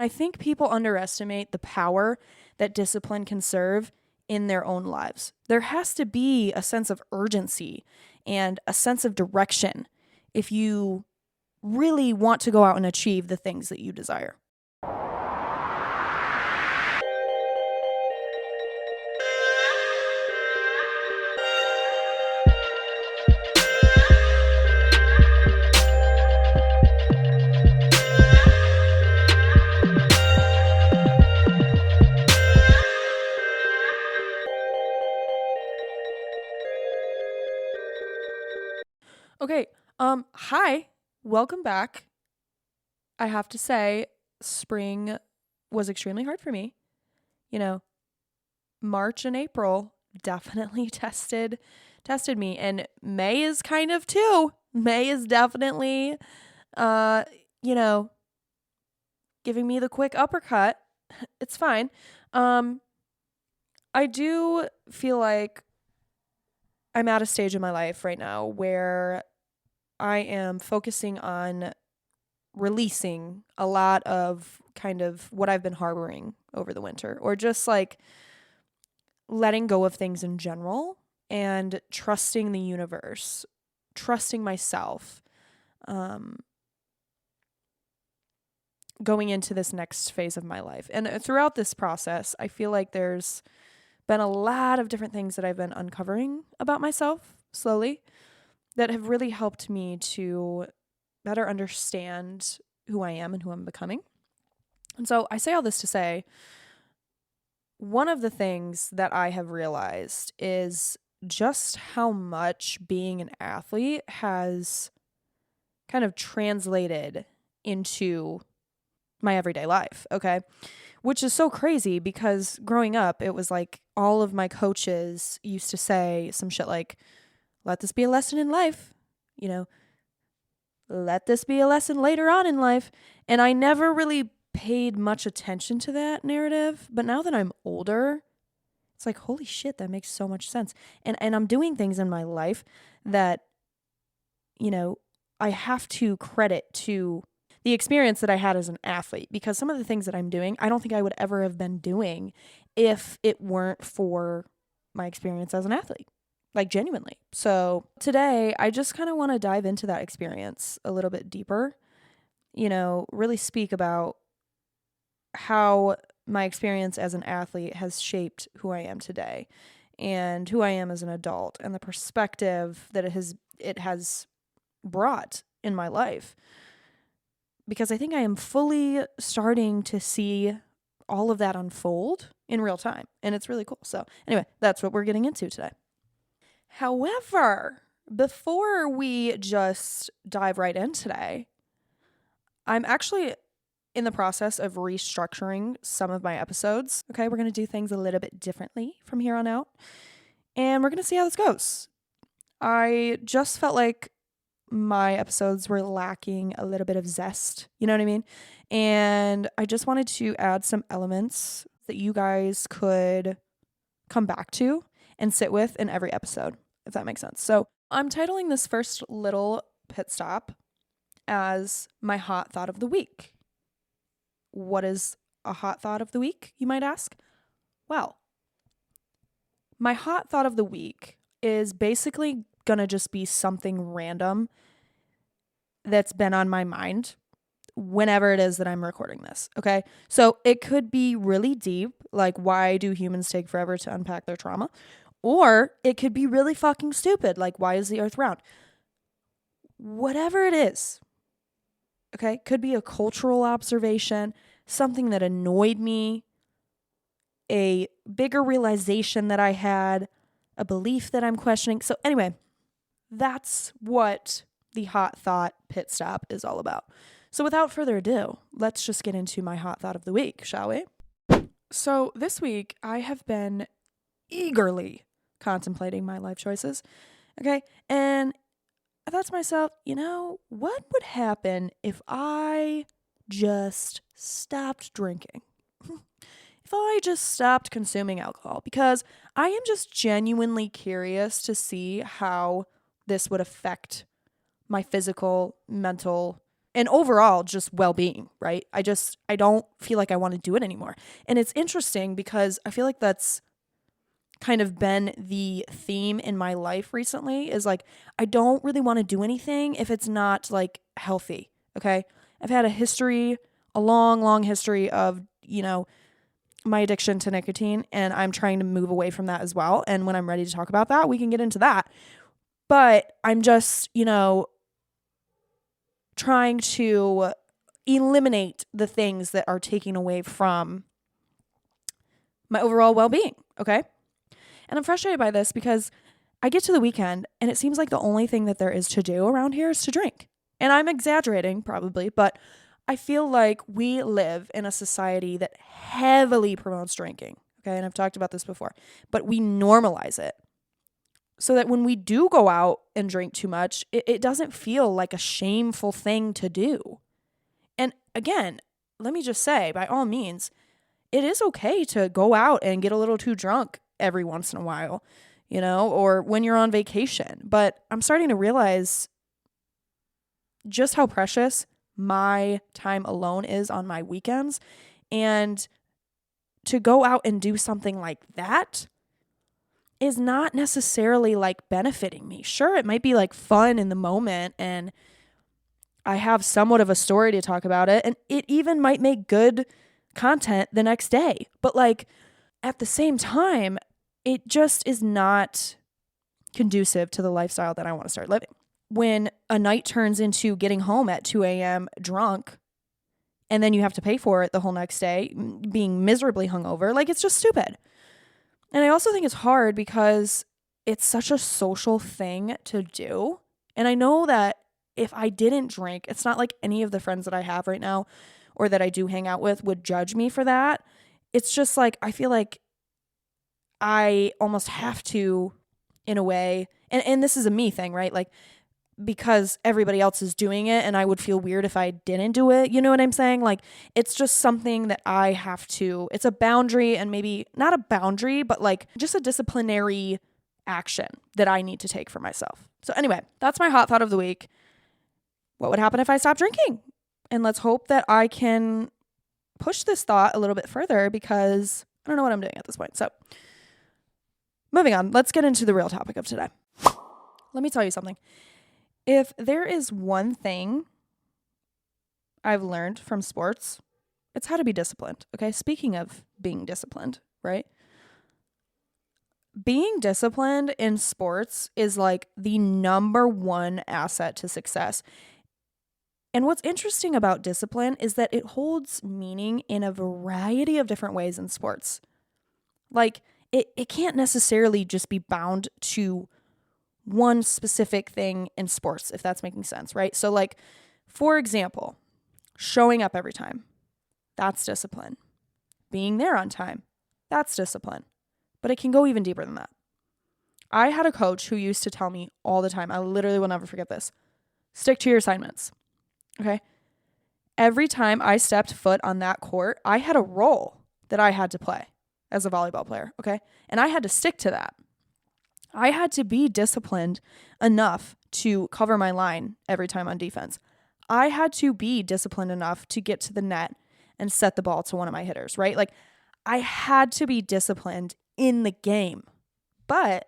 I think people underestimate the power that discipline can serve in their own lives. There has to be a sense of urgency and a sense of direction if you really want to go out and achieve the things that you desire. Okay, hi, welcome back. I have to say, spring was extremely hard for me. You know, March and April definitely tested me, and May is kind of too. May is definitely, uh, you know, giving me the quick uppercut. It's fine. I do feel like I'm at a stage in my life right now where I am focusing on releasing a lot of kind of what I've been harboring over the winter, or just like letting go of things in general and trusting the universe, trusting myself, going into this next phase of my life. And throughout this process, I feel like there's been a lot of different things that I've been uncovering about myself slowly that have really helped me to better understand who I am and who I'm becoming. And so I say all this to say, one of the things that I have realized is just how much being an athlete has kind of translated into my everyday life, okay? Which is so crazy because growing up, it was like all of my coaches used to say some shit like, let this be a lesson in life, let this be a lesson later on in life. And I never really paid much attention to that narrative. But now that I'm older, it's like, holy shit, that makes so much sense. And I'm doing things in my life that, I have to credit to the experience that I had as an athlete, because some of the things that I'm doing, I don't think I would ever have been doing if it weren't for my experience as an athlete, like genuinely. So today, I just kind of want to dive into that experience a little bit deeper, really speak about how my experience as an athlete has shaped who I am today and who I am as an adult, and the perspective that it has brought in my life. Because I think I am fully starting to see all of that unfold in real time, and it's really cool. So anyway, that's what we're getting into today. However, before we just dive right in today, I'm actually in the process of restructuring some of my episodes. Okay, we're going to do things a little bit differently from here on out, and we're going to see how this goes. I just felt like my episodes were lacking a little bit of zest, you know what I mean? And I just wanted to add some elements that you guys could come back to and sit with in every episode, if that makes sense. So I'm titling this first little pit stop as my hot thought of the week. What is a hot thought of the week, you might ask? Well, my hot thought of the week is basically gonna just be something random that's been on my mind whenever it is that I'm recording this, okay? So it could be really deep, like why do humans take forever to unpack their trauma? Or it could be really fucking stupid, like why is the earth round? Whatever it is, okay? Could be a cultural observation, something that annoyed me, a bigger realization that I had, a belief that I'm questioning. So anyway, that's what the hot thought pit stop is all about. So without further ado, let's just get into my hot thought of the week, shall we? So this week, I have been eagerly contemplating my life choices, okay? And I thought to myself, what would happen if I just stopped drinking? If I just stopped consuming alcohol? Because I am just genuinely curious to see how this would affect my physical, mental, and overall just well-being, right? I don't feel like I want to do it anymore. And it's interesting because I feel like that's kind of been the theme in my life recently is like, I don't really want to do anything if it's not like healthy. Okay. I've had a long, long history of, my addiction to nicotine, and I'm trying to move away from that as well. And when I'm ready to talk about that, we can get into that. But I'm just, trying to eliminate the things that are taking away from my overall well-being. Okay. And I'm frustrated by this because I get to the weekend and it seems like the only thing that there is to do around here is to drink. And I'm exaggerating probably, but I feel like we live in a society that heavily promotes drinking. Okay. And I've talked about this before, but we normalize it so that when we do go out and drink too much, it doesn't feel like a shameful thing to do. And again, let me just say, by all means, it is okay to go out and get a little too drunk every once in a while, or when you're on vacation. But I'm starting to realize just how precious my time alone is on my weekends. And to go out and do something like that is not necessarily like benefiting me. Sure, it might be like fun in the moment and I have somewhat of a story to talk about it. And it even might make good content the next day. But like at the same time, it just is not conducive to the lifestyle that I want to start living. When a night turns into getting home at 2 a.m. drunk, and then you have to pay for it the whole next day, being miserably hungover, like it's just stupid. And I also think it's hard because it's such a social thing to do. And I know that if I didn't drink, it's not like any of the friends that I have right now or that I do hang out with would judge me for that. It's just like, I feel like I almost have to, in a way, and this is a me thing, right? Like, because everybody else is doing it and I would feel weird if I didn't do it. You know what I'm saying? Like, it's just something that I have to, it's a boundary, and maybe not a boundary, but like just a disciplinary action that I need to take for myself. So anyway, that's my hot thought of the week. What would happen if I stopped drinking? And let's hope that I can push this thought a little bit further because I don't know what I'm doing at this point. So moving on, let's get into the real topic of today. Let me tell you something. If there is one thing I've learned from sports, it's how to be disciplined. Okay. Speaking of being disciplined, right? Being disciplined in sports is like the number one asset to success. And what's interesting about discipline is that it holds meaning in a variety of different ways in sports. Like it can't necessarily just be bound to one specific thing in sports, if that's making sense, right? So like, for example, showing up every time, that's discipline. Being there on time, that's discipline. But it can go even deeper than that. I had a coach who used to tell me all the time, I literally will never forget this, stick to your assignments, okay? Every time I stepped foot on that court, I had a role that I had to play as a volleyball player, okay? And I had to stick to that. I had to be disciplined enough to cover my line every time on defense. I had to be disciplined enough to get to the net and set the ball to one of my hitters, right? Like I had to be disciplined in the game. But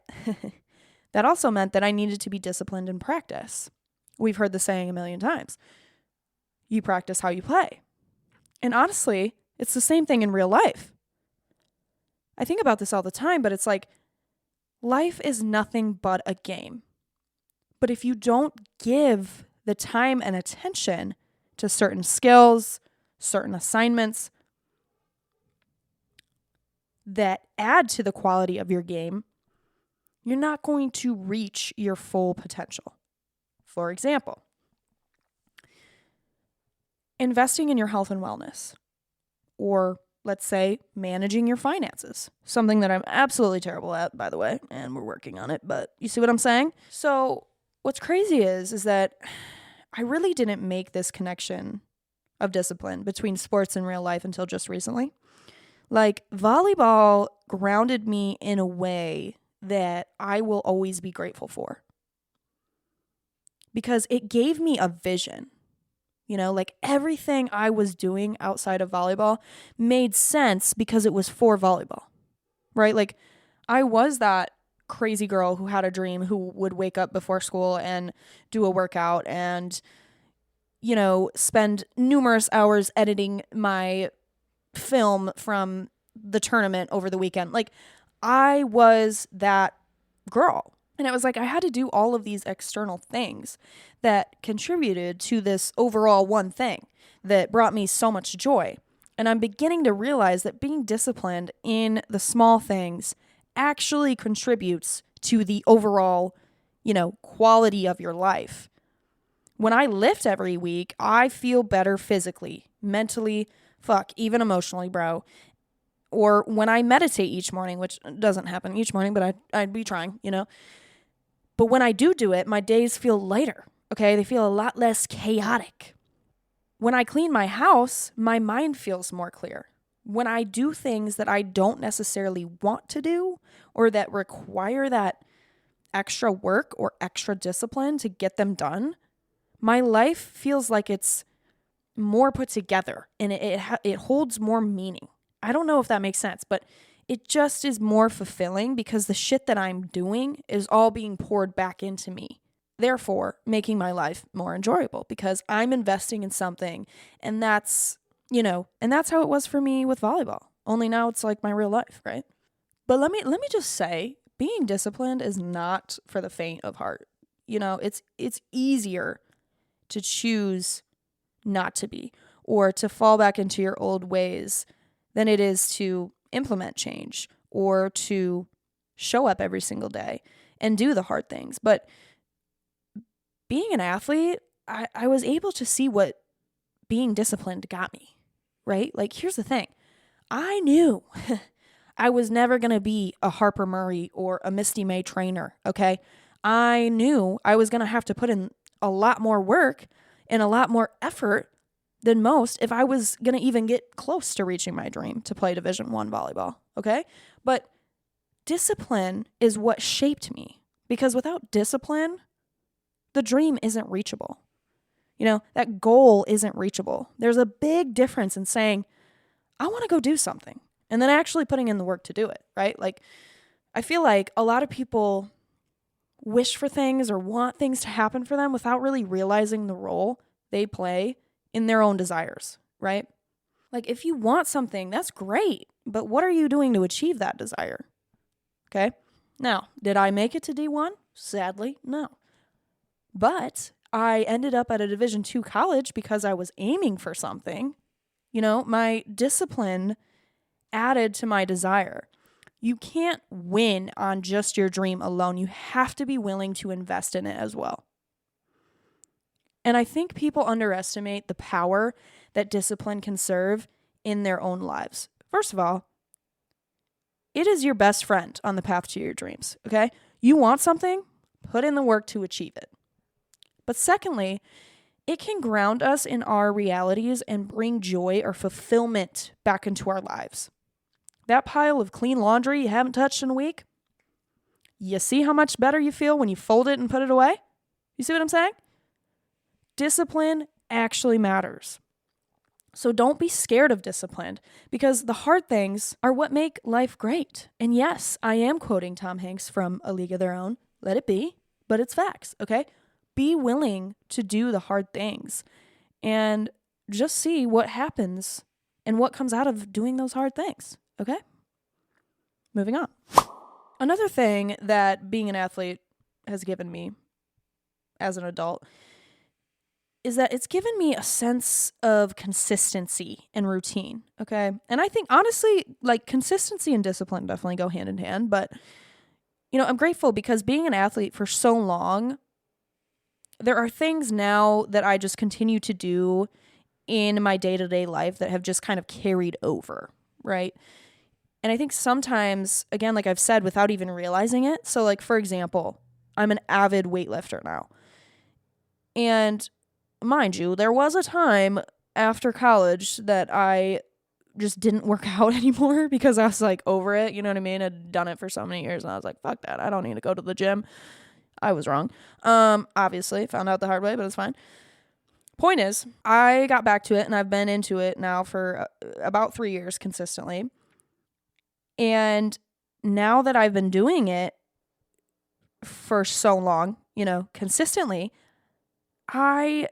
that also meant that I needed to be disciplined in practice. We've heard the saying a million times. You practice how you play. And honestly, it's the same thing in real life. I think about this all the time, but it's like, life is nothing but a game. But if you don't give the time and attention to certain skills, certain assignments that add to the quality of your game, you're not going to reach your full potential. For example, investing in your health and wellness, or let's say managing your finances, something that I'm absolutely terrible at, by the way, and we're working on it, but you see what I'm saying? So what's crazy is that I really didn't make this connection of discipline between sports and real life until just recently. Like volleyball grounded me in a way that I will always be grateful for because it gave me a vision. Like everything I was doing outside of volleyball made sense because it was for volleyball, right? Like I was that crazy girl who had a dream who would wake up before school and do a workout and, spend numerous hours editing my film from the tournament over the weekend. Like I was that girl. And it was like I had to do all of these external things that contributed to this overall one thing that brought me so much joy. And I'm beginning to realize that being disciplined in the small things actually contributes to the overall, quality of your life. When I lift every week, I feel better physically, mentally, even emotionally, bro. Or when I meditate each morning, which doesn't happen each morning, but I'd be trying, But when I do it, my days feel lighter, okay? They feel a lot less chaotic. When I clean my house, my mind feels more clear. When I do things that I don't necessarily want to do or that require that extra work or extra discipline to get them done, my life feels like it's more put together and it holds more meaning. I don't know if that makes sense, but it just is more fulfilling because the shit that I'm doing is all being poured back into me. Therefore, making my life more enjoyable because I'm investing in something. And that's, and that's how it was for me with volleyball. Only now it's like my real life, right? But let me just say, being disciplined is not for the faint of heart. It's easier to choose not to be or to fall back into your old ways than it is to implement change or to show up every single day and do the hard things. But being an athlete, I was able to see what being disciplined got me, right? Like, here's the thing. I knew I was never going to be a Harper Murray or a Misty May trainer, okay? I knew I was going to have to put in a lot more work and a lot more effort than most if I was going to even get close to reaching my dream to play Division I volleyball, okay? But discipline is what shaped me because without discipline, the dream isn't reachable. That goal isn't reachable. There's a big difference in saying, I want to go do something and then actually putting in the work to do it, right? Like, I feel like a lot of people wish for things or want things to happen for them without really realizing the role they play in their own desires, right? Like if you want something, that's great, but what are you doing to achieve that desire? Okay? Now, did I make it to D1? Sadly, no. But I ended up at a Division II college because I was aiming for something. My discipline added to my desire. You can't win on just your dream alone. You have to be willing to invest in it as well. And I think people underestimate the power that discipline can serve in their own lives. First of all, it is your best friend on the path to your dreams, okay? You want something, put in the work to achieve it. But secondly, it can ground us in our realities and bring joy or fulfillment back into our lives. That pile of clean laundry you haven't touched in a week, you see how much better you feel when you fold it and put it away? You see what I'm saying? Discipline actually matters. So don't be scared of discipline because the hard things are what make life great. And yes, I am quoting Tom Hanks from A League of Their Own. Let it be, but it's facts, okay? Be willing to do the hard things and just see what happens and what comes out of doing those hard things, okay? Moving on. Another thing that being an athlete has given me as an adult is that it's given me a sense of consistency and routine, okay? And I think, honestly, like, consistency and discipline definitely go hand in hand, but, I'm grateful because being an athlete for so long, there are things now that I just continue to do in my day-to-day life that have just kind of carried over, right? And I think sometimes, again, like I've said, without even realizing it, so, like, for example, I'm an avid weightlifter now, and mind you, there was a time after college that I just didn't work out anymore because I was like over it. You know what I mean? I'd done it for so many years and I was like, fuck that. I don't need to go to the gym. I was wrong. Obviously found out the hard way, but it's fine. Point is, I got back to it and I've been into it now for about 3 years consistently. And now that I've been doing it for so long, consistently, I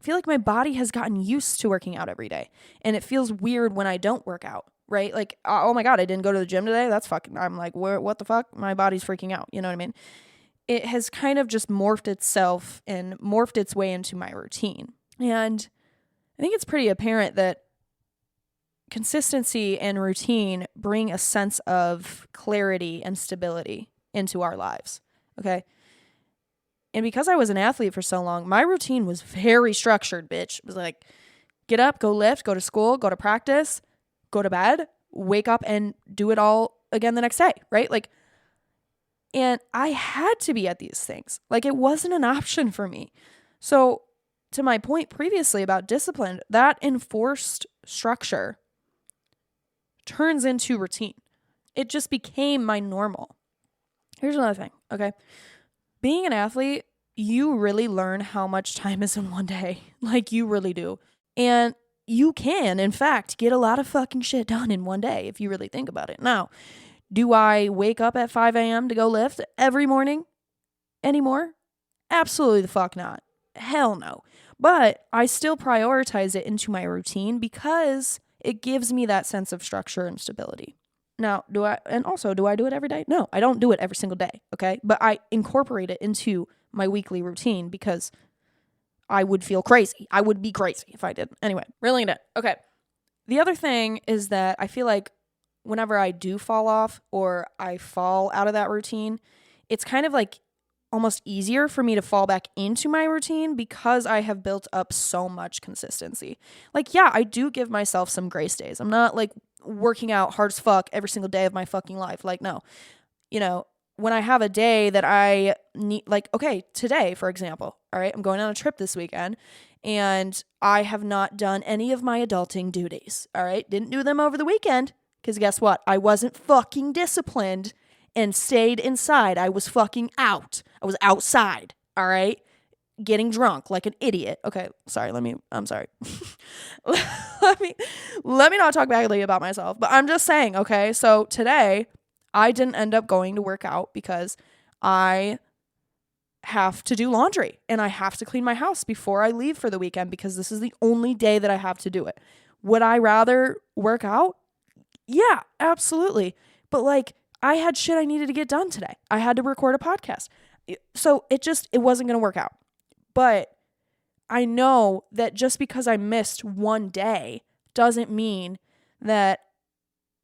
feel like my body has gotten used to working out every day. And it feels weird when I don't work out, right? Like, oh my God, I didn't go to the gym today. That's fucking, I'm like, what the fuck? My body's freaking out. You know what I mean? It has kind of just morphed itself and morphed its way into my routine. And I think it's pretty apparent that consistency and routine bring a sense of clarity and stability into our lives. Okay. And because I was an athlete for so long, my routine was very structured, bitch. It was like, get up, go lift, go to school, go to practice, go to bed, wake up and do it all again the next day, right? Like, and I had to be at these things. Like, it wasn't an option for me. So to my point previously about discipline, that enforced structure turns into routine. It just became my normal. Here's another thing, okay? Being an athlete, you really learn how much time is in one day. Like, you really do. And you can, in fact, get a lot of fucking shit done in one day if you really think about it. Now, do I wake up at 5 a.m. to go lift every morning anymore? Absolutely the fuck not. Hell no. But I still prioritize it into my routine because it gives me that sense of structure and stability. Now, do I do it every day? No, I don't do it every single day, okay? But I incorporate it into my weekly routine because I would feel crazy. I would be crazy if I didn't. Anyway, reeling it in. Okay. The other thing is that I feel like whenever I do fall off or I fall out of that routine, it's kind of like almost easier for me to fall back into my routine because I have built up so much consistency. Like, yeah, I do give myself some grace days. I'm not like working out hard as fuck every single day of my fucking life. Like, no. When I have a day that I need, like, okay, today, for example, all right, I'm going on a trip this weekend and I have not done any of my adulting duties, all right? Didn't do them over the weekend because guess what? I wasn't fucking disciplined and stayed inside. I was fucking out. I was outside, all right? Getting drunk like an idiot. Okay, sorry, I'm sorry. let me not talk badly about myself, but I'm just saying, okay? So today, I didn't end up going to work out because I have to do laundry and I have to clean my house before I leave for the weekend because this is the only day that I have to do it. Would I rather work out? Yeah, absolutely. But like, I had shit I needed to get done today. I had to record a podcast. So it wasn't going to work out. But I know that just because I missed one day doesn't mean that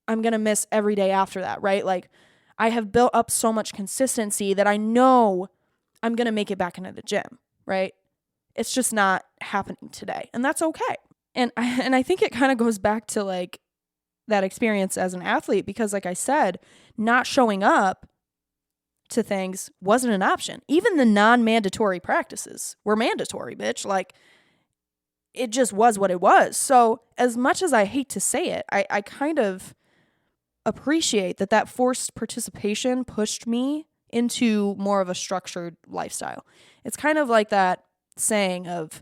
I'm going to miss every day after that, right? Like, I have built up so much consistency that I know I'm going to make it back into the gym, right? It's just not happening today. And that's okay. And I think it kind of goes back to like that experience as an athlete because like I said, not showing up to things wasn't an option. Even the non-mandatory practices were mandatory, bitch. Like, it just was what it was. So as much as I hate to say it, I kind of appreciate that forced participation pushed me into more of a structured lifestyle. It's kind of like that saying of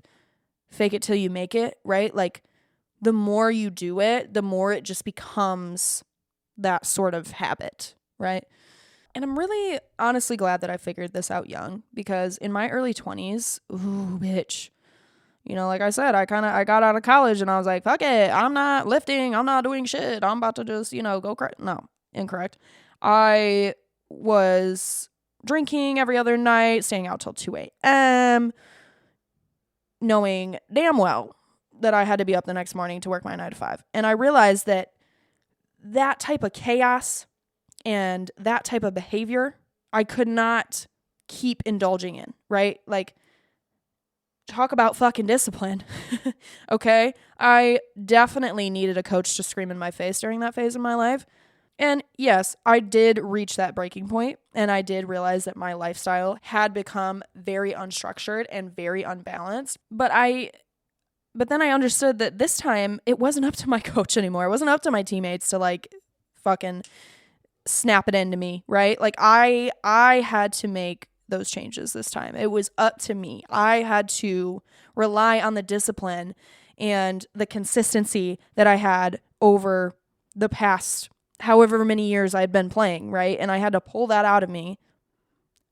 fake it till you make it, right? Like, the more you do it, the more it just becomes that sort of habit, right? And I'm really honestly glad that I figured this out young because in my early 20s, ooh, bitch. Like I said, I got out of college and I was like, fuck it. I'm not lifting. I'm not doing shit. I'm about to just, go No, incorrect. I was drinking every other night, staying out till 2 a.m., knowing damn well that I had to be up the next morning to work my 9 to 5. And I realized that type of chaos and that type of behavior, I could not keep indulging in, right? Like, talk about fucking discipline, okay? I definitely needed a coach to scream in my face during that phase of my life. And yes, I did reach that breaking point, and I did realize that my lifestyle had become very unstructured and very unbalanced. But then I understood that this time it wasn't up to my coach anymore. It wasn't up to my teammates to like fucking snap it into me, right? Like I had to make those changes this time. It was up to me. I had to rely on the discipline and the consistency that I had over the past however many years I'd been playing, right? And I had to pull that out of me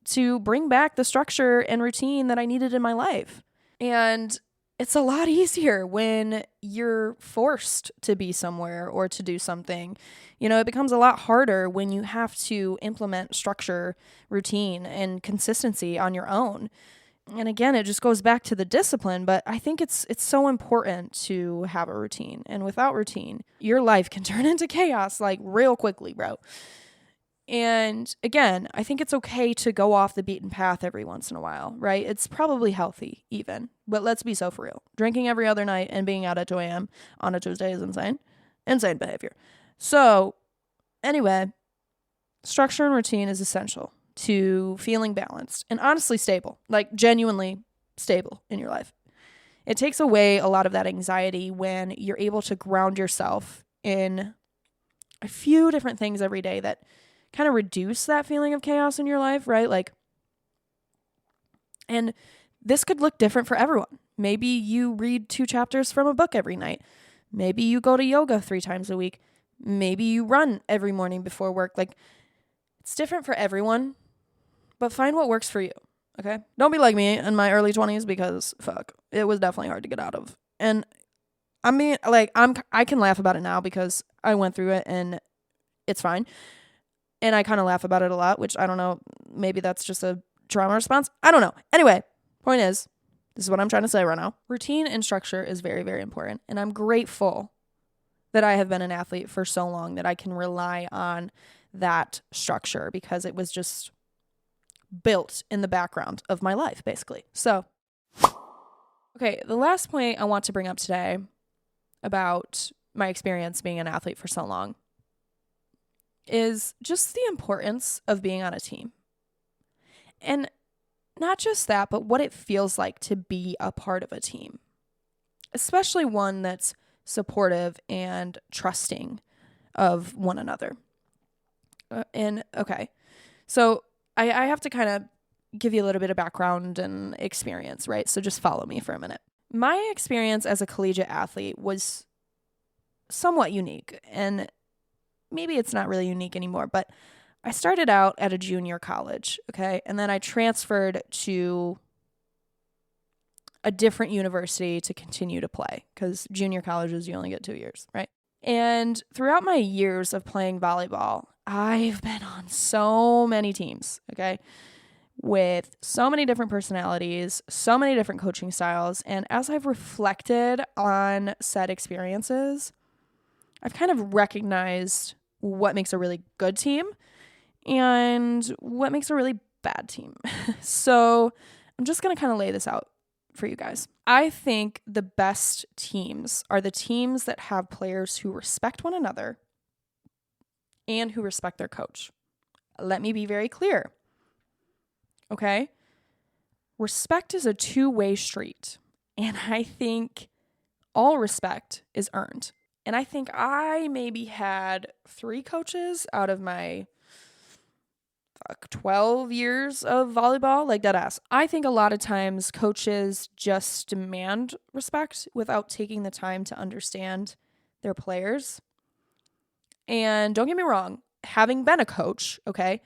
to bring back the structure and routine that I needed in my life. And it's a lot easier when you're forced to be somewhere or to do something. It becomes a lot harder when you have to implement structure, routine, and consistency on your own. And again, it just goes back to the discipline, but I think it's so important to have a routine. And without routine, your life can turn into chaos like real quickly, bro. And again, I think it's okay to go off the beaten path every once in a while, right? It's probably healthy even, but let's be so for real. Drinking every other night and being out at 2 a.m. on a Tuesday is insane. Insane behavior. So anyway, structure and routine is essential to feeling balanced and honestly stable, like genuinely stable in your life. It takes away a lot of that anxiety when you're able to ground yourself in a few different things every day that kind of reduce that feeling of chaos in your life, right? And this could look different for everyone. Maybe you read 2 chapters from a book every night. Maybe you go to yoga 3 times a week. Maybe you run every morning before work. It's different for everyone, but find what works for you, okay? Don't be like me in my early 20s because, fuck, it was definitely hard to get out of. And I can laugh about it now because I went through it and it's fine. And I kind of laugh about it a lot, which I don't know, maybe that's just a trauma response. I don't know. Anyway, point is, this is what I'm trying to say right now. Routine and structure is very, very important. And I'm grateful that I have been an athlete for so long that I can rely on that structure because it was just built in the background of my life, basically. So, okay, the last point I want to bring up today about my experience being an athlete for so long is just the importance of being on a team. And not just that, but what it feels like to be a part of a team, especially one that's supportive and trusting of one another. So I have to kind of give you a little bit of background and experience, right? So just follow me for a minute. My experience as a collegiate athlete was somewhat unique, and maybe it's not really unique anymore, but I started out at a junior college, okay? And then I transferred to a different university to continue to play because junior colleges, you only get 2 years, right? And throughout my years of playing volleyball, I've been on so many teams, okay? With so many different personalities, so many different coaching styles. And as I've reflected on said experiences, I've kind of recognized what makes a really good team and what makes a really bad team. So I'm just going to kind of lay this out for you guys. I think the best teams are the teams that have players who respect one another and who respect their coach. Let me be very clear. Okay? Respect is a two-way street, and I think all respect is earned. And I think I maybe had 3 coaches out of my 12 years of volleyball, like dead ass. I think a lot of times coaches just demand respect without taking the time to understand their players. And don't get me wrong, having been a coach, okay,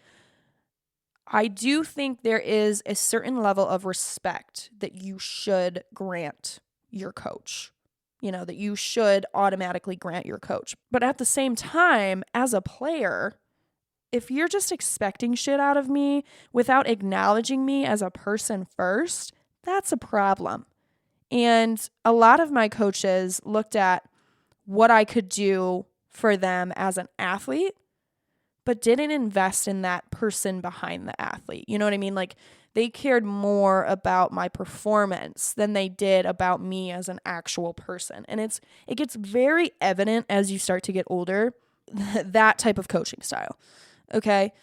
I do think there is a certain level of respect that you should grant your coach. That you should automatically grant your coach. But at the same time, as a player, if you're just expecting shit out of me without acknowledging me as a person first, that's a problem. And a lot of my coaches looked at what I could do for them as an athlete, but didn't invest in that person behind the athlete. You know what I mean? Like, they cared more about my performance than they did about me as an actual person. And it gets very evident as you start to get older, that type of coaching style. Okay?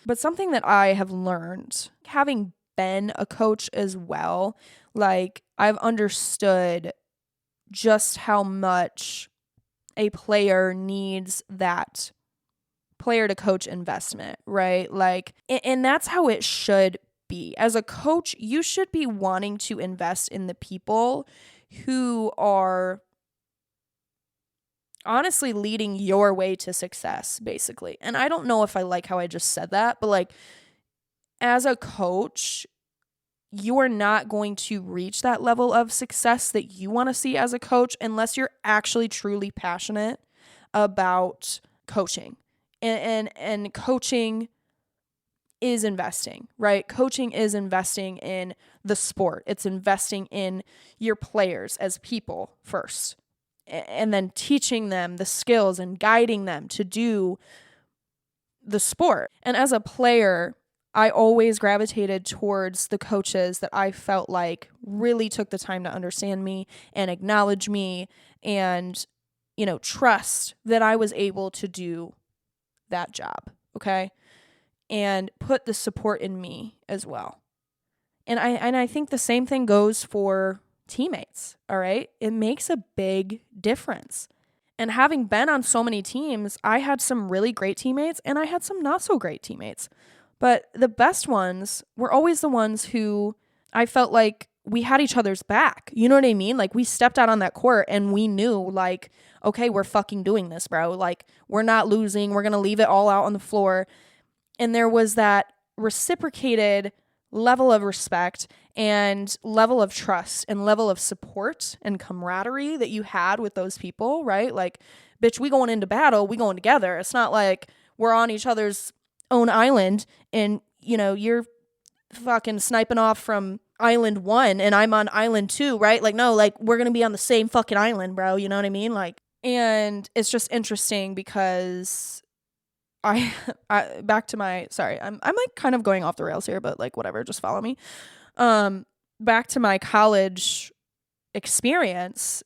But something that I have learned, having been a coach as well, like, I've understood just how much a player needs that player to coach investment, right? Like, and that's how it should be. As a coach, you should be wanting to invest in the people who are honestly leading your way to success, basically. And I don't know if I like how I just said that, but like, as a coach, you are not going to reach that level of success that you want to see as a coach unless you're actually truly passionate about coaching. And coaching is investing, right? Coaching is investing in the sport. It's investing in your players as people first, and then teaching them the skills and guiding them to do the sport. And as a player, I always gravitated towards the coaches that I felt like really took the time to understand me and acknowledge me and, trust that I was able to do that job, okay? And put the support in me as well. And I think the same thing goes for teammates, all right? It makes a big difference. And having been on so many teams, I had some really great teammates and I had some not so great teammates. But the best ones were always the ones who I felt like we had each other's back. You know what I mean? Like, we stepped out on that court and we knew, like, okay, we're fucking doing this, bro. Like, we're not losing. We're going to leave it all out on the floor. And there was that reciprocated level of respect and level of trust and level of support and camaraderie that you had with those people, right? Like, bitch, we going into battle, we going together. It's not like we're on each other's own island and, you're fucking sniping off from island 1 and I'm on island 2, right? Like, no, like, we're going to be on the same fucking island, bro. You know what I mean? Like, and it's just interesting because I back to my, sorry, I'm like kind of going off the rails here, but like, whatever, just follow me. Back to my college experience,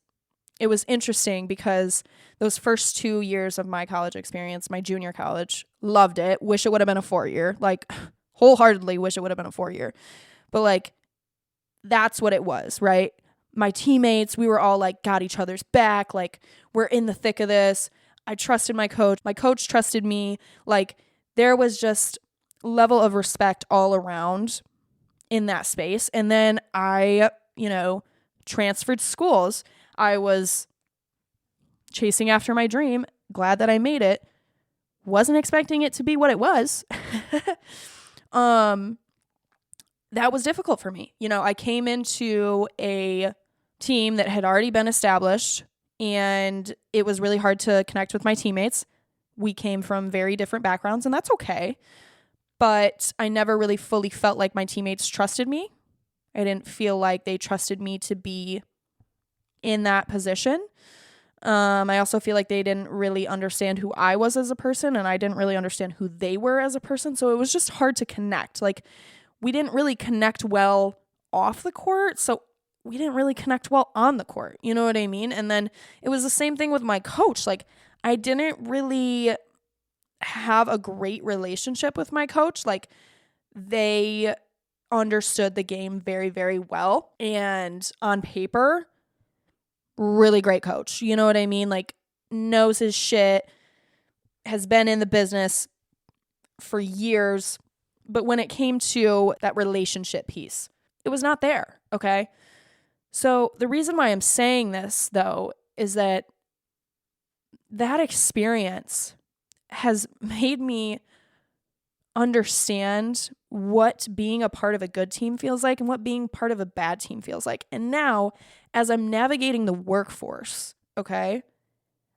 it was interesting because those first 2 years of my college experience, my junior college, loved it. Wish it would have been a 4-year, like wholeheartedly wish it would have been a 4-year. But like, that's what it was, right? My teammates, we were all like, got each other's back. Like, we're in the thick of this. I trusted my coach. My coach trusted me. Like, there was just level of respect all around in that space. And then I, transferred schools. I was chasing after my dream. Glad that I made it. Wasn't expecting it to be what it was. That was difficult for me. I came into a team that had already been established, and it was really hard to connect with my teammates. We came from very different backgrounds, and that's okay. But I never really fully felt like my teammates trusted me. I didn't feel like they trusted me to be in that position. I also feel like they didn't really understand who I was as a person, and I didn't really understand who they were as a person. So it was just hard to connect. Like, we didn't really connect well off the court, so we didn't really connect well on the court. You know what I mean? And then it was the same thing with my coach. Like, I didn't really have a great relationship with my coach. Like, they understood the game very, very well. And on paper, really great coach. You know what I mean? Like, knows his shit, has been in the business for years. But when it came to that relationship piece, it was not there, okay? So the reason why I'm saying this, though, is that experience has made me understand what being a part of a good team feels like and what being part of a bad team feels like. And now, as I'm navigating the workforce, okay,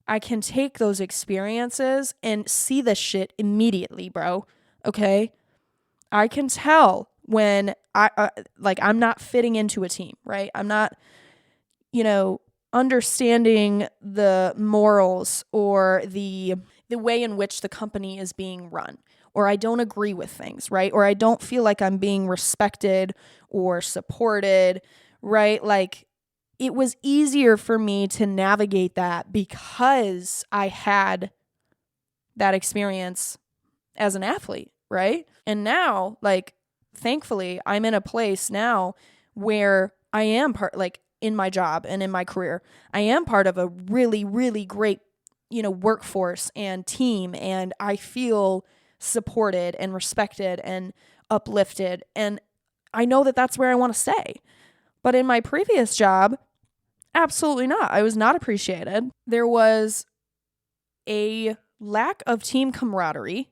I can take those experiences and see the shit immediately, bro, okay? I can tell when I'm not fitting into a team, right? I'm not, understanding the morals or the way in which the company is being run, or I don't agree with things, right? Or I don't feel like I'm being respected or supported, right? Like, it was easier for me to navigate that because I had that experience as an athlete, right? And now, like, thankfully, I'm in a place now where I am in my job and in my career, I am part of a really, really great, workforce and team. And I feel supported and respected and uplifted. And I know that that's where I want to stay. But in my previous job, absolutely not. I was not appreciated. There was a lack of team camaraderie,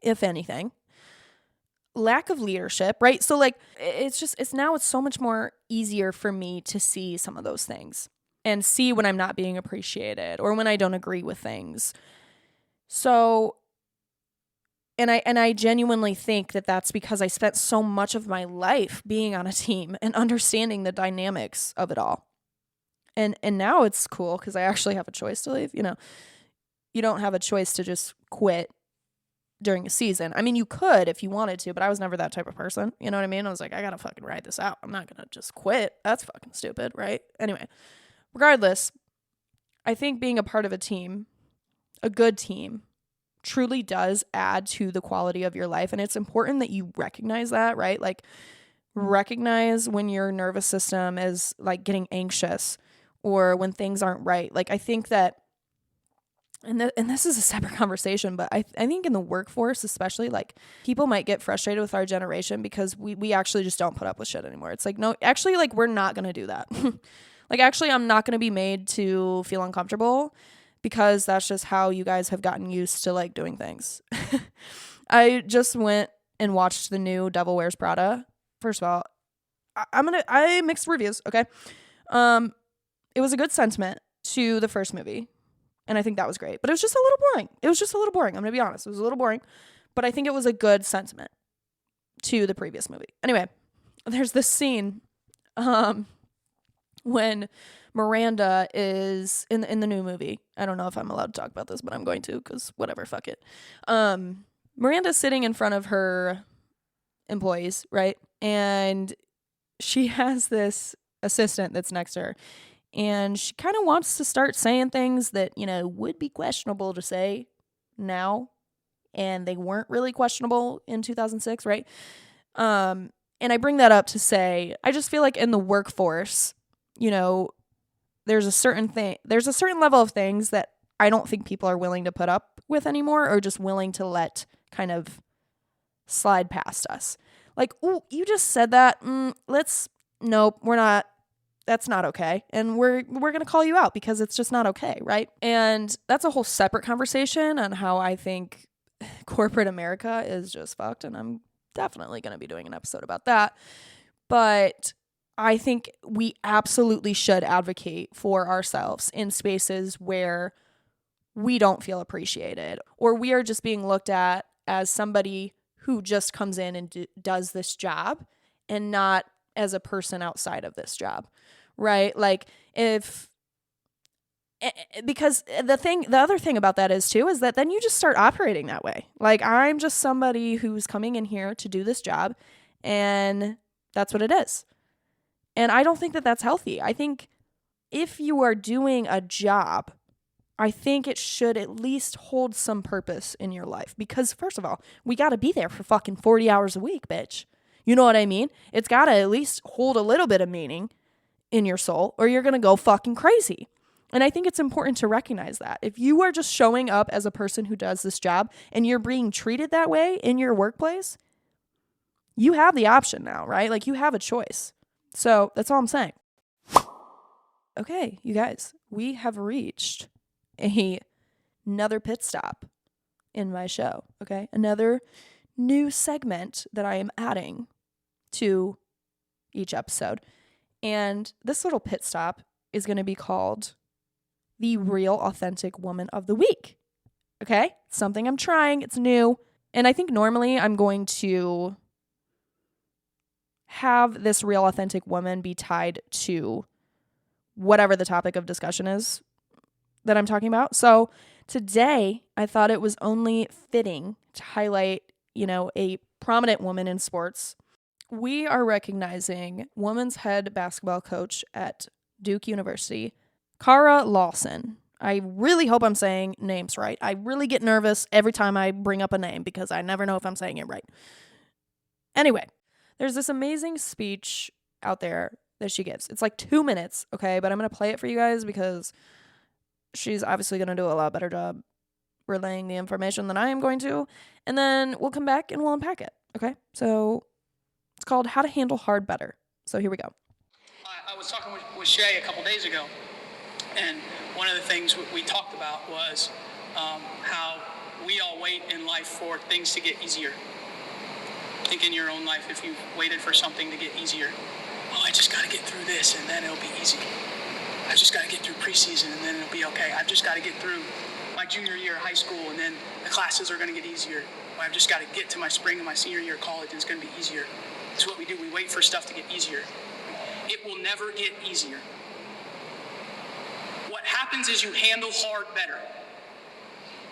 if anything, lack of leadership, right? So like it's so much more easier for me to see some of those things and see when I'm not being appreciated or when I don't agree with things. So and I genuinely think that that's because I spent so much of my life being on a team and understanding the dynamics of it all. And now it's cool because I actually have a choice to leave. You know, you don't have a choice to just quit during a season. I mean, you could if you wanted to, but I was never that type of person. You know what I mean? I was like, I gotta fucking ride this out. I'm not gonna just quit. That's fucking stupid, right? Anyway, regardless, I think being a part of a team, a good team, truly does add to the quality of your life. And it's important that you recognize that, right? Like, recognize when your nervous system is like getting anxious or when things aren't right. Like, I think that and this is a separate conversation, but I think in the workforce especially, like, people might get frustrated with our generation because we actually just don't put up with shit anymore. It's like, no, actually, like, we're not going to do that. Like, actually, I'm not going to be made to feel uncomfortable because that's just how you guys have gotten used to, like, doing things. I just went and watched the new Devil Wears Prada. First of all, I mixed reviews, okay? It was a good sentiment to the first movie. And I think that was great. But it was just a little boring. I'm going to be honest. It was a little boring. But I think it was a good sentiment to the previous movie. Anyway, there's this scene when Miranda is in the new movie. I don't know if I'm allowed to talk about this, but I'm going to because whatever, fuck it. Miranda's sitting in front of her employees, right? And she has this assistant that's next to her. And she kind of wants to start saying things that, you know, would be questionable to say now. And they weren't really questionable in 2006, right? And I bring that up to say, I just feel like in the workforce, you know, there's a certain level of things that I don't think people are willing to put up with anymore or just willing to let kind of slide past us. Like, oh, you just said that. Nope, we're not. That's not okay. And we're going to call you out because it's just not okay, right? And that's a whole separate conversation on how I think corporate America is just fucked. And I'm definitely going to be doing an episode about that. But I think we absolutely should advocate for ourselves in spaces where we don't feel appreciated or we are just being looked at as somebody who just comes in and does this job and not as a person outside of this job. Right? Like because the other thing about that is too, is that then you just start operating that way. Like, I'm just somebody who's coming in here to do this job and that's what it is. And I don't think that that's healthy. I think if you are doing a job, I think it should at least hold some purpose in your life because first of all, we got to be there for fucking 40 hours a week, bitch. You know what I mean? It's got to at least hold a little bit of meaning in your soul or you're going to go fucking crazy. And I think it's important to recognize that. If you are just showing up as a person who does this job and you're being treated that way in your workplace, you have the option now, right? Like, you have a choice. So that's all I'm saying. Okay, you guys, we have reached another pit stop in my show, okay? Another new segment that I am adding to each episode. And this little pit stop is going to be called the Real Authentic Woman of the Week. Okay? It's something I'm trying. It's new. And I think normally I'm going to have this real authentic woman be tied to whatever the topic of discussion is that I'm talking about. So today I thought it was only fitting to highlight, you know, a prominent woman in sports. We are recognizing women's head basketball coach at Duke University, Kara Lawson. I really hope I'm saying names right. I really get nervous every time I bring up a name because I never know if I'm saying it right. Anyway, there's this amazing speech out there that she gives. It's like 2 minutes, okay? But I'm going to play it for you guys because she's obviously going to do a lot better job relaying the information than I am going to. And then we'll come back and we'll unpack it, okay? So called How to Handle Hard Better. So here we go. I was talking with Shay a couple days ago, and one of the things we talked about was how we all wait in life for things to get easier. Think in your own life, if you've waited for something to get easier. Oh, I just got to get through this and then it'll be easy. I just got to get through preseason and then it'll be okay. I've just got to get through my junior year of high school and then the classes are going to get easier. Or I've just got to get to my spring of my senior year of college and it's going to be easier. It's what we do. We wait for stuff to get easier. It will never get easier. What happens is you handle hard better.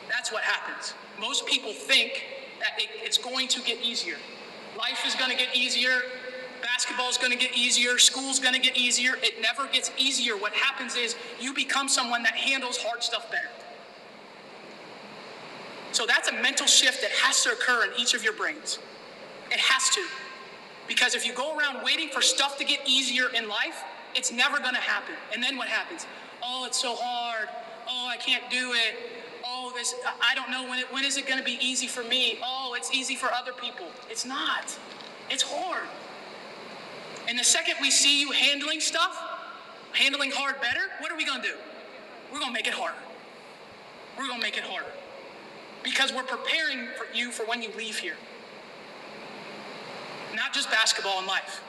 That's what happens. Most people think that it's going to get easier. Life is going to get easier. Basketball is going to get easier. School's going to get easier. It never gets easier. What happens is you become someone that handles hard stuff better. So that's a mental shift that has to occur in each of your brains. It has to. Because if you go around waiting for stuff to get easier in life, it's never going to happen. And then what happens? Oh, it's so hard. Oh, I can't do it. Oh, I don't know when is it going to be easy for me? Oh, it's easy for other people. It's not. It's hard. And the second we see you handling stuff, handling hard better, what are we going to do? We're going to make it harder. We're going to make it harder. Because we're preparing for you for when you leave here. Not just basketball and life.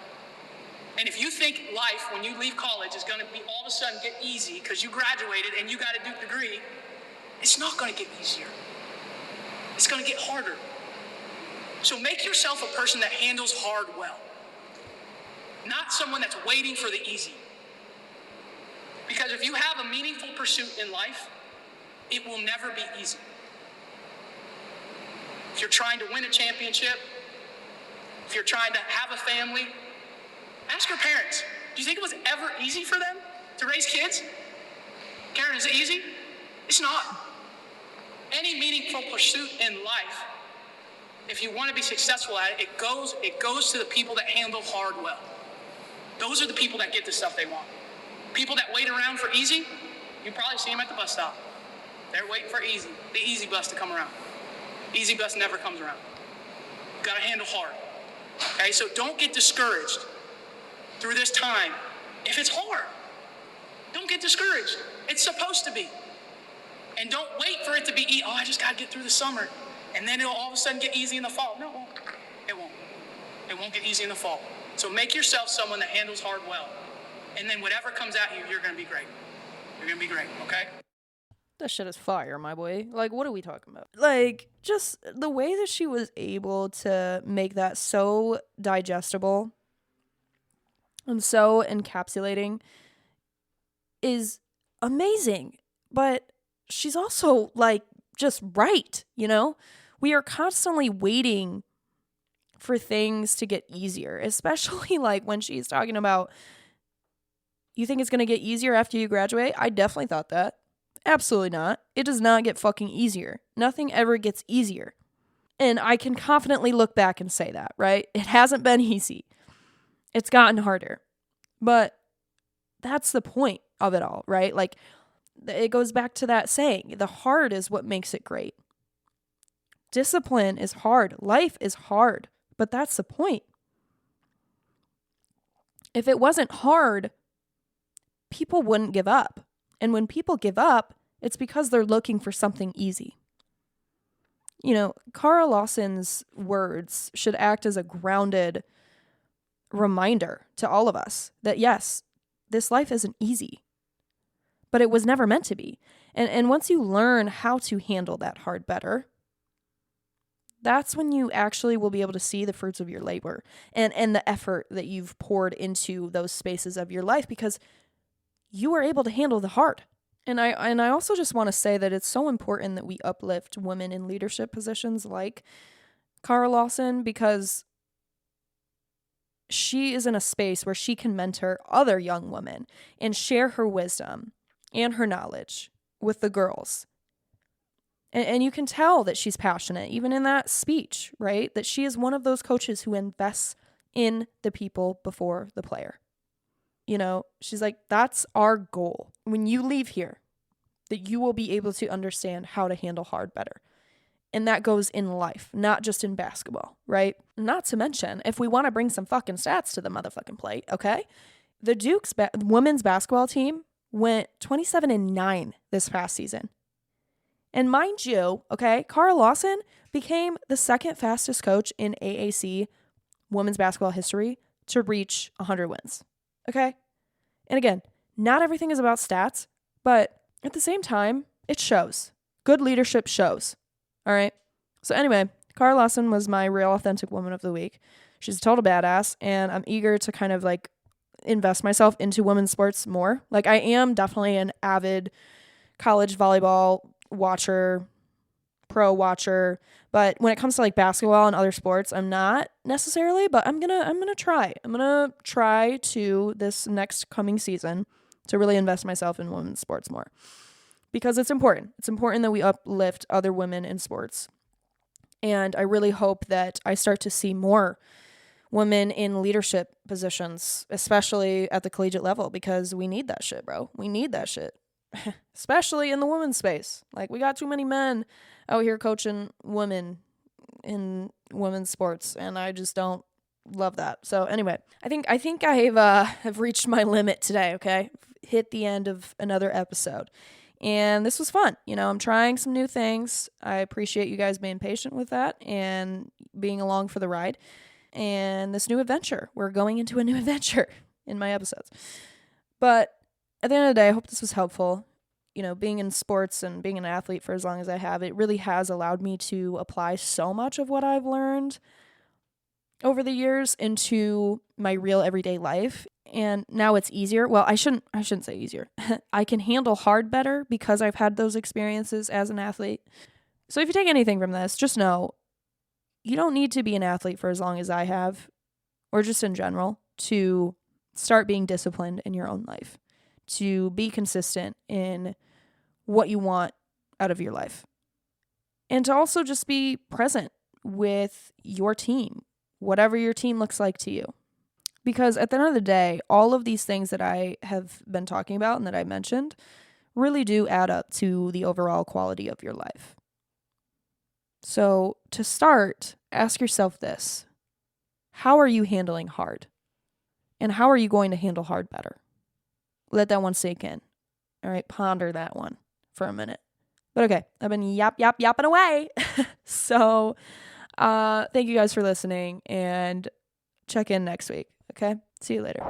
And if you think life, when you leave college, is going to be all of a sudden get easy because you graduated and you got a Duke degree, it's not going to get easier. It's going to get harder. So make yourself a person that handles hard well. Not someone that's waiting for the easy. Because if you have a meaningful pursuit in life, it will never be easy. If you're trying to win a championship, if you're trying to have a family, ask your parents, do you think it was ever easy for them to raise kids? Karen, is it easy? It's not. Any meaningful pursuit in life, if you want to be successful at it, it goes to the people that handle hard well. Those are the people that get the stuff they want. People that wait around for easy, you probably see them at the bus stop. They're waiting for the easy bus to come around. Easy bus never comes around. You've got to handle hard. Okay, so don't get discouraged through this time. If it's hard, don't get discouraged. It's supposed to be. And don't wait for it to be, I just got to get through the summer. And then it'll all of a sudden get easy in the fall. No, it won't. It won't. It won't get easy in the fall. So make yourself someone that handles hard well. And then whatever comes at you, you're going to be great. You're going to be great, okay? That shit is fire, my boy. Like, what are we talking about? Like, just the way that she was able to make that so digestible and so encapsulating is amazing. But she's also, like, just right, you know? We are constantly waiting for things to get easier, especially, like, when she's talking about, you think it's going to get easier after you graduate? I definitely thought that. Absolutely not. It does not get fucking easier. Nothing ever gets easier. And I can confidently look back and say that, right? It hasn't been easy. It's gotten harder. But that's the point of it all, right? Like, it goes back to that saying, the hard is what makes it great. Discipline is hard. Life is hard. But that's the point. If it wasn't hard, people wouldn't give up. And when people give up, it's because they're looking for something easy. You know, Kara Lawson's words should act as a grounded reminder to all of us that, yes, this life isn't easy, but it was never meant to be. And once you learn how to handle that hard better, that's when you actually will be able to see the fruits of your labor and the effort that you've poured into those spaces of your life, because you are able to handle the hard. And I also just want to say that it's so important that we uplift women in leadership positions like Kara Lawson, because she is in a space where she can mentor other young women and share her wisdom and her knowledge with the girls. And you can tell that she's passionate, even in that speech, right? That she is one of those coaches who invests in the people before the player. You know, she's like, that's our goal. When you leave here, that you will be able to understand how to handle hard better. And that goes in life, not just in basketball, right? Not to mention, if we want to bring some fucking stats to the motherfucking plate, okay? The Duke's women's basketball team went 27-9 this past season. And mind you, okay, Kara Lawson became the second fastest coach in AAC women's basketball history to reach 100 wins, okay? And again, not everything is about stats, but at the same time, it shows. Good leadership shows, all right? So anyway, Kara Lawson was my real authentic woman of the week. She's a total badass, and I'm eager to kind of like invest myself into women's sports more. Like, I am definitely an avid college volleyball watcher, pro watcher, but when it comes to like basketball and other sports, I'm not necessarily, but I'm gonna try to this next coming season to really invest myself in women's sports more, because it's important. It's important that we uplift other women in sports. And I really hope that I start to see more women in leadership positions, especially at the collegiate level, because we need that shit, bro. We need that shit. Especially in the women's space. Like, we got too many men out here coaching women in women's sports, and I just don't love that. So anyway, I think have reached my limit today, okay? Hit the end of another episode. And this was fun. You know, I'm trying some new things. I appreciate you guys being patient with that and being along for the ride. And this new adventure. We're going into a new adventure in my episodes. But at the end of the day, I hope this was helpful. You know, being in sports and being an athlete for as long as I have, it really has allowed me to apply so much of what I've learned over the years into my real everyday life. And now it's easier. Well, I shouldn't say easier. I can handle hard better because I've had those experiences as an athlete. So if you take anything from this, just know you don't need to be an athlete for as long as I have, or just in general, to start being disciplined in your own life, to be consistent in what you want out of your life, and to also just be present with your team, whatever your team looks like to you. Because at the end of the day, all of these things that I have been talking about and that I mentioned really do add up to the overall quality of your life. So to start, ask yourself this: how are you handling hard? And how are you going to handle hard better? Let that one sink in. All right, ponder that one for a minute. But okay, I've been yapping away. So thank you guys for listening, and check in next week. Okay, see you later.